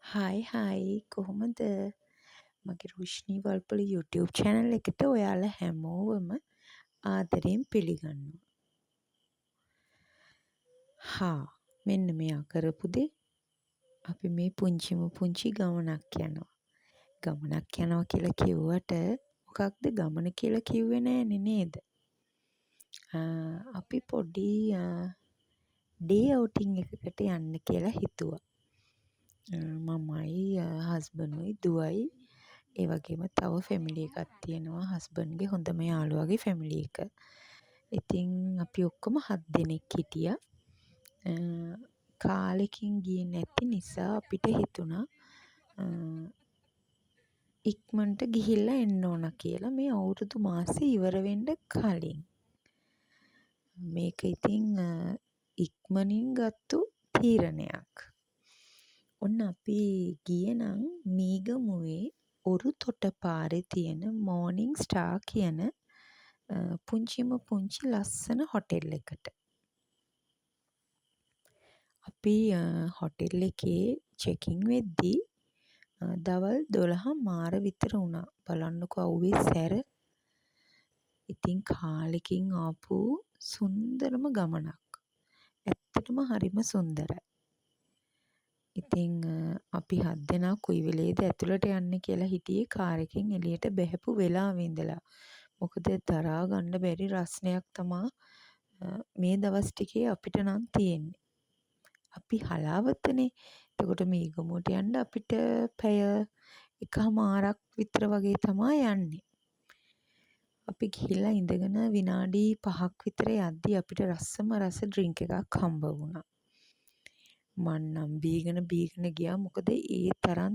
Hi කොහොමද? මගේ රෝෂ්නී Walpola YouTube channel එකට ඔයාලා හැමෝවම ආදරයෙන් පිළිගන්නවා. මෙන්න මෙයා කරපු දේ අපි මේ පුංචිම පුංචි ගමනක් යනවා. ගමනක් යනවා කියලා කිව්වට මොකක්ද ගමන කියලා කිව්වේ නෑනේ නේද? අපි පොඩි ඩේ අවුටින් එකකට යන්න කියලා හිතුවා. මමයි හස්බන්ඩ්‌යි දුවයි ඒ වගේම තව ෆැමිලි එකක් තියෙනවා හස්බන්ඩ්‌ගේ හොඳම යාළුවාගේ ෆැමිලි එක. ඉතින් අපි ඔක්කොම 7 දෙනෙක් හිටියා. කාලෙකින් ගියේ නැති නිසා අපිට හිතුණා ඉක්මනට ගිහිල්ලා එන්න ඕන කියලා මේ අවුරුදු මාසේ ඉවර වෙන්න කලින්. මේක ඉතින් ඉක්මනින් ගත්තු තීරණයක්. ඔන්න අපි ගියේ නම් මීගමුවේ ඔරුතොට පාරේ තියෙන මෝර්නිං ස්ටාර් කියන පුංචිම පුංචි ලස්සන හොටෙල් එකට. අපි හොටෙල් එකේ චෙකින් වෙද්දී දවල් 12 විතර වුණා. බලන්නකෝ අව්වේ සැර. ඉතින් කාලෙකින් ආපු සුන්දරම ගමනක්. ඇත්තටම හරිම සුන්දරයි. ඉතින් අපි 7 දෙනා කොයි වෙලේද ඇතුළට යන්නේ කියලා හිටියේ කාර් එකෙන් එළියට බැහැපු වෙලාවේ ඉඳලා. මොකද දරා ගන්න බැරි රස්නයක් තමා මේ දවස් ටිකේ අපිට නම් තියෙන්නේ. අපි හලාවතනේ. එතකොට මීගමුවට යන්න අපිට පැය එකහමාරක් විතර වගේ තමා යන්නේ. අපි ගිහිල්ලා ඉඳගෙන විනාඩි 5ක් විතර යද්දි අපිට රසම රස ඩ්‍රින්ක් එකක් හම්බ වුණා. මන්නම් බීගෙන ගියා. මොකද ඒ තරම්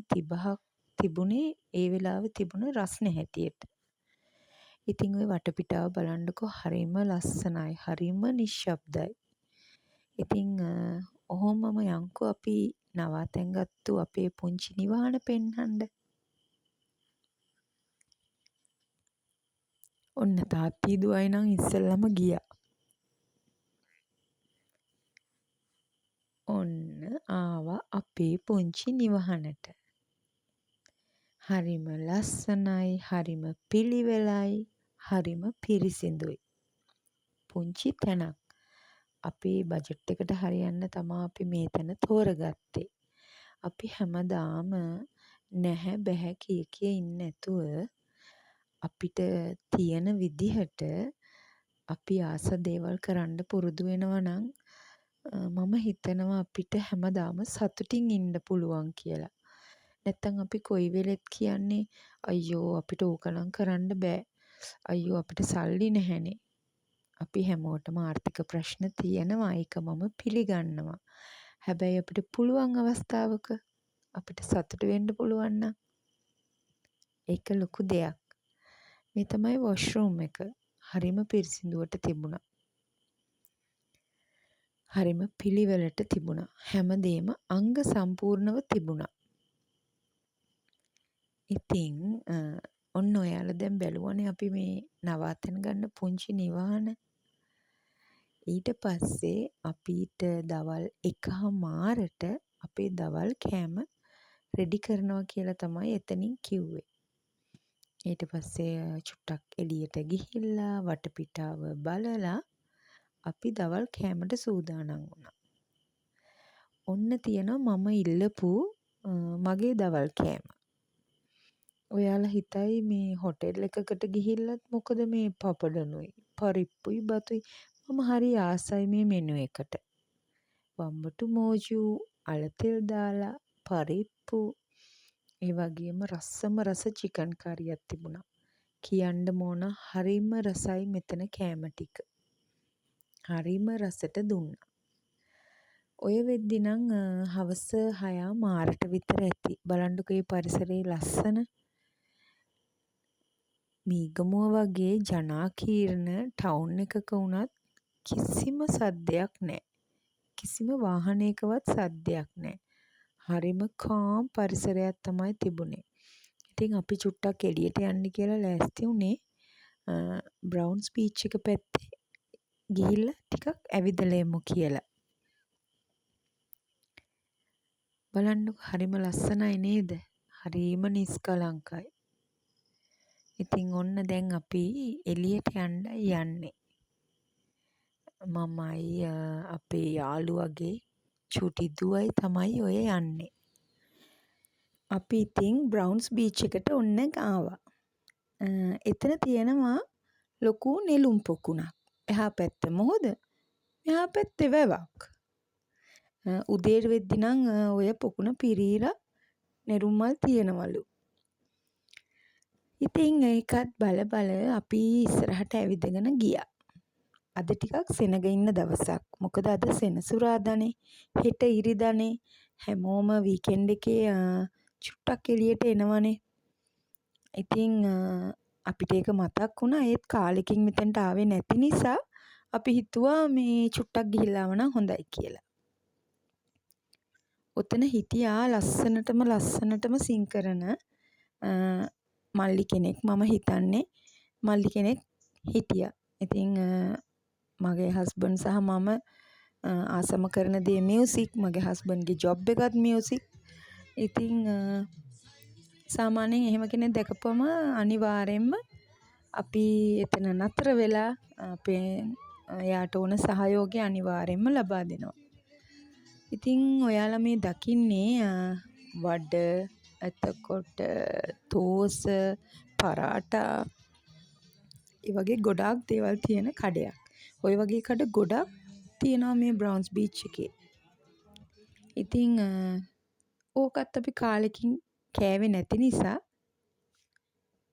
තිබුණේ ඒ වෙලාවේ තිබුණ රස්න හැටියට. ඉතින් ওই වටපිටාව බලන්නකෝ හරිම ලස්සනයි. හරිම නිශ්ශබ්දයි. ඉතින් ඔහොමම යන්කෝ අපි නවාතැන් ගත්තු අපේ පුංචි නිවහන පෙන්වන්න. ඔන්න තාත්ති දුවයි නම් ඉස්සෙල්ලම ගියා. ඔන්න ආවා අපේ පුංචි නිවහනට. හරිම ලස්සනයි, හරිම පිළිවෙලයි, හරිම පිරිසිදුයි. පුංචි තැනක්. අපේ බජට් එකට හරියන්න තමා අපි මේ තැන තෝරගත්තේ. අපි හැමදාම නැහැ බැහැ කිය ඉන්නේ නැතුව අපිට තියෙන විදිහට අපි ආස දේවල් කරන්න පුරුදු වෙනවා නම් මම හිතනවා අපිට හැමදාම සතුටින් ඉන්න පුළුවන් කියලා. නැත්තම් අපි කොයි වෙලෙත් කියන්නේ අයියෝ අපිට ඕකනම් කරන්න බෑ. අයියෝ අපිට සල්ලි නැහැනේ. අපි හැමෝටම ආර්ථික ප්‍රශ්න තියෙනවා. ඒක මම පිළිගන්නවා. හැබැයි අපිට පුළුවන් අවස්ථාවක අපිට සතුට වෙන්න පුළුවන් නම් ඒක ලොකු දෙයක්. මේ තමයි වොෂ්රූම් එක. හරිම පිරිසිදුවට තිබුණා. හරිම පිළිවෙලට තිබුණා. හැමදේම අංග සම්පූර්ණව තිබුණා. ඉතින් ඔන්න ඔයාලා දැන් බැලුවනේ අපි මේ නවාතැන් ගන්න පුංචි නිවහන. ඊට පස්සේ අපිට දවල් 1:00ට අපේ දවල් කෑම රෙඩි කරනවා කියලා තමයි එතනින් කිව්වේ. ඊට පස්සේ චුට්ටක් එළියට ගිහිල්ලා වටපිටාව බලලා අපි දවල් කෑමට සූදානම් වුණා. ඔන්න තියෙනවා මම ඉල්ලපු මගේ දවල් කෑම. ඔයාලා හිතයි මේ හොටෙල් එකකට ගිහිල්ලත් මොකද මේ පපඩනුයි පරිප්පුයි බතුයි මම හරි ආසයි මේ මෙනු එකට. වම්බටු මෝජු අලතෙල් දාලා පරිප්පු ඒ වගේම රසම රස චිකන් කරියක් තිබුණා. කියන්න ඕන හරිම රසයි මෙතන කෑම ටික. හරිම රසට දුන්නා. ඔය වෙද්දි නම් හවස 6:00 විතර ඇති. බලන්නකෝ මේ පරිසරයේ ලස්සන. මීගමුව වගේ ජනාකීර්ණ ටවුන් එකක වුණත් කිසිම සද්දයක් නැහැ. කිසිම වාහනයකවත් සද්දයක් නැහැ. හරිම කාම් පරිසරයක් තමයි තිබුණේ. ඉතින් අපි චුට්ටක් එළියට යන්න කියලා ලෑස්ති වුණේ බ්‍රවුන්ස් බීච් එක පැත්තේ ගිහිල්ලා ටිකක් ඇවිදලා එමු කියලා. බලන්නකෝ හරිම ලස්සනයි නේද? හරිම නිස්කලංකයි. ඉතින් ඔන්න දැන් අපි එළියට යන්නයි යන්නේ. මමයි අපේ යාළුවගේ චුටි දුවයි තමයි ඔය යන්නේ. අපි ඉතින් බ්‍රවුන්ස් බීච් එකට ඔන්න ආවා. එතන තියෙනවා ලොකු නෙළුම් පොකුණක්. එහා පැත්ත මොහොත, මෙහා පැත්තේ වැවක්. උදේට වෙද්දි නම් ඔය පොකුණ පිරීලා නෙළුම් මල් තියෙනවලු. ඉතින් ඒකත් බල අපි ඉස්සරහට ඇවිදගෙන ගියා. අද ටිකක් සෙනග ඉන්න දවසක්. මොකද අද සෙනසුරාදානේ, හෙට ඉරිදානේ. හැමෝම වීකෙන්ඩ් එකේ චුට්ටක් එළියට එනවනේ. ඉතින් අපිට ඒක මතක් වුණා. ඒත් කාලෙකින් මෙතනට ආවේ නැති නිසා අපි හිතුවා මේ චුට්ටක් ගිහිල්ලා ආවනම් හොඳයි කියලා. ඔතන හිටියා ලස්සනටම සිං කරන මල්ලි කෙනෙක්. මම හිතන්නේ මල්ලි කෙනෙක් හිටියා. ඉතින් මගේ හස්බන්ඩ් සහ මම ආසම කරන දේ මියුසික්. මගේ හස්බන්ඩ්ගේ ජොබ් එකත් මියුසික්. ඉතින් සාමාන්‍යයෙන් එහෙම කෙනෙක් දැකපුවම අනිවාර්යෙන්ම අපි එතන නතර වෙලා අපේ එයාට ඕන සහයෝගය අනිවාර්යෙන්ම ලබා දෙනවා. ඉතින් ඔයාලා මේ දකින්නේ වඩ, එතකොට තෝස, පරාටා, ඒ වගේ ගොඩාක් දේවල් තියෙන කඩයක්. ඔය වගේ කඩ ගොඩක් තියෙනවා මේ බ්‍රවුන්ස් බීච් එකේ. ඉතින් ඕකත් අපි කාලෙකින් කෑවේ නැති නිසා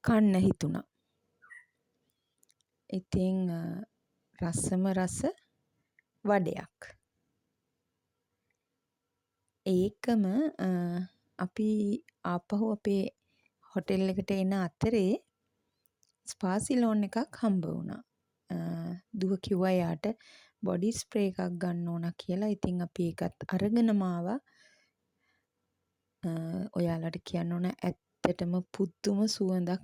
කන්න හිතුණා. ඉතින් රසම රස වඩයක්. ඒකම අපි ආපහු අපේ හොටෙල් එකට එන අතරේ ස්පා සිලෝන් එකක් හම්බ වුණා. දුව කිව්වා යාට බොඩි ස්ප්‍රේ එකක් ගන්න ඕන කියලා. ඉතින් අපි ඒකත් අරගෙනම ආවා. ඔයාලට කියන්න ඕන ඇත්තටම පුදුම සුවඳක්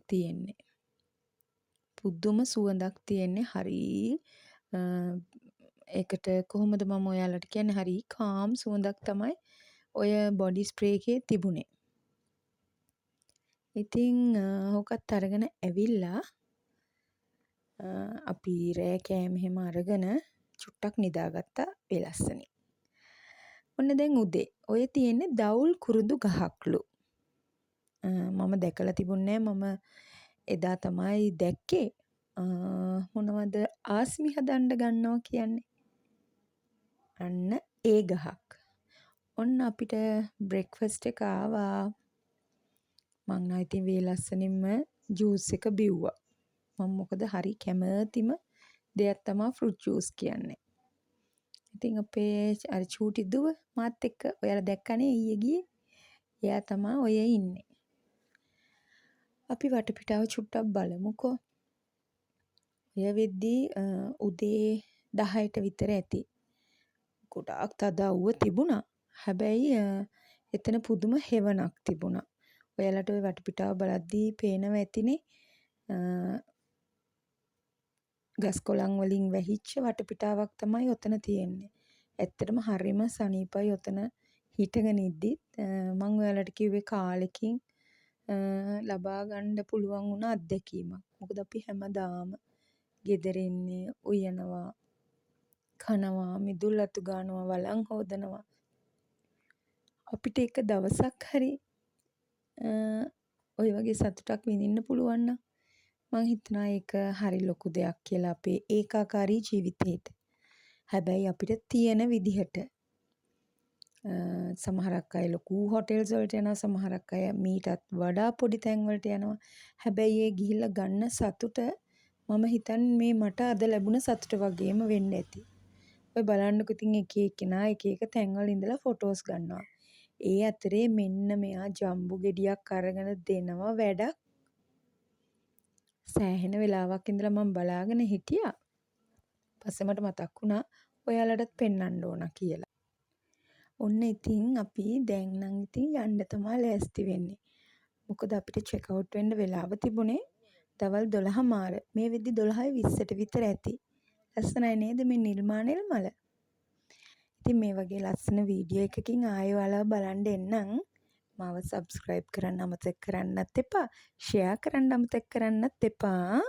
තියෙන්නේ. හරි ඒකට කොහොමද මම ඔයාලට කියන්නේ, හරි කාම් සුවඳක් තමයි ඔය බොඩි ස්ප්‍රේ එකේ තිබුණේ. ඉතින් ඕකත් අරගෙන ඇවිල්ලා අපි රෑ කෑම එහෙම අරගෙන චුට්ටක් නිදාගත්තා වෙලස්සනේ. ඔන්න දැන් උදේ ඔය තියෙන්නේ දවුල් කුරුඳු ගහක්ලු. මම දැකලා තිබුණේ මම එදා තමයි දැක්කේ. මොනවද ආස්මි හදන්න ගන්නවා කියන්නේ. අන්න ඒ ගහක්. ඔන්න අපිට බ්‍රෙක්ෆාස්ට් එක ආවා. මං නම් ඉතින් වේලස්සනින්ම ජූස් එක බිව්වා. මම මොකද හරි කැමතිම දෙයක් තමයි ෆෘට් ජූස් කියන්නේ. ඉතින් අපේ අර චූටි දුව මාත් එක්ක ඔයාලා දැක්කනේ ඊයේ ගියේ. එයා තමයි ඔය ඉන්නේ. අපි වටපිටාව චුට්ටක් බලමුකෝ. ඔය වෙද්දී උදේ 10ට විතර ඇති. ගොඩාක් තදවුව තිබුණා. හැබැයි එතන පුදුම හෙවණක් තිබුණා. ඔයාලට ඔය වටපිටාව බලද්දී පේනව ඇතිනේ. ගස් කොළන් වලින් වැහිච්ච වටපිටාවක් තමයි ඔතන තියෙන්නේ. ඇත්තටම හරිම සනීපයි ඔතන හිටගෙන ඉද්දිත්. මම ඔයාලට කිව්වේ කාලෙකින් ලබා ගන්න පුළුවන් වුණ අත්දැකීමක්. මොකද අපි හැමදාම ගෙදර ඉන්නේ, උයනවා, කනවා, මිදුල් අතු ගන්නවා, වලං හොදනවා. අපිට එක දවසක් හරි ඔය වගේ සතුටක් විඳින්න පුළුවන් නම් මං හිතනවා ඒක හරි ලොකු දෙයක් කියලා අපේ ඒකාකාරී ජීවිතේට. හැබැයි අපිට තියෙන විදිහට සමහරක් අය ලොකු හොටෙල්ස් වලට යනවා, සමහරක් අය මීටත් වඩා පොඩි තැන් වලට යනවා. හැබැයි ඒ ගිහිල්ලා ගන්න සතුට මම හිතන්නේ මේ මට අද ලැබුණ සතුට වගේම වෙන්න ඇති. ඔය බලන්නකෝ ඉතින් එක එක්කෙනා එක එක තැන්වල ඉඳලා ෆොටෝස් ගන්නවා. ඒ අතරේ මෙන්න මෙයා ජම්බු ගෙඩියක් අරගෙන දෙනවා වැඩක්. සෑහෙන වෙලාවක් ඉඳලා මම බලාගෙන හිටියා. පස්සේ මට මතක් වුණා ඔයාලටත් පෙන්වන්න ඕන කියලා. ඔන්න ඉතින් අපි දැන් නම් ඉතින් යන්න තමයි ලෑස්ති වෙන්නේ. මොකද අපිට චෙක් අවුට් වෙන්න වෙලාව තිබුණේ දවල් 12:00. මේ වෙද්දි 12:20ට විතර ඇති. ලස්සනයි නේද මේ නිර්මානෙල් මල? ඉතින් මේ වගේ ලස්සන වීඩියෝ එකකින් ආයෙ ඔයාලව බලන්න එන්නම්. මාව සබ්ස්ක්‍රයිබ් කරන්න අමතක කරන්නත් එපා. ෂෙයා කරන්න අමතක කරන්නත් එපා.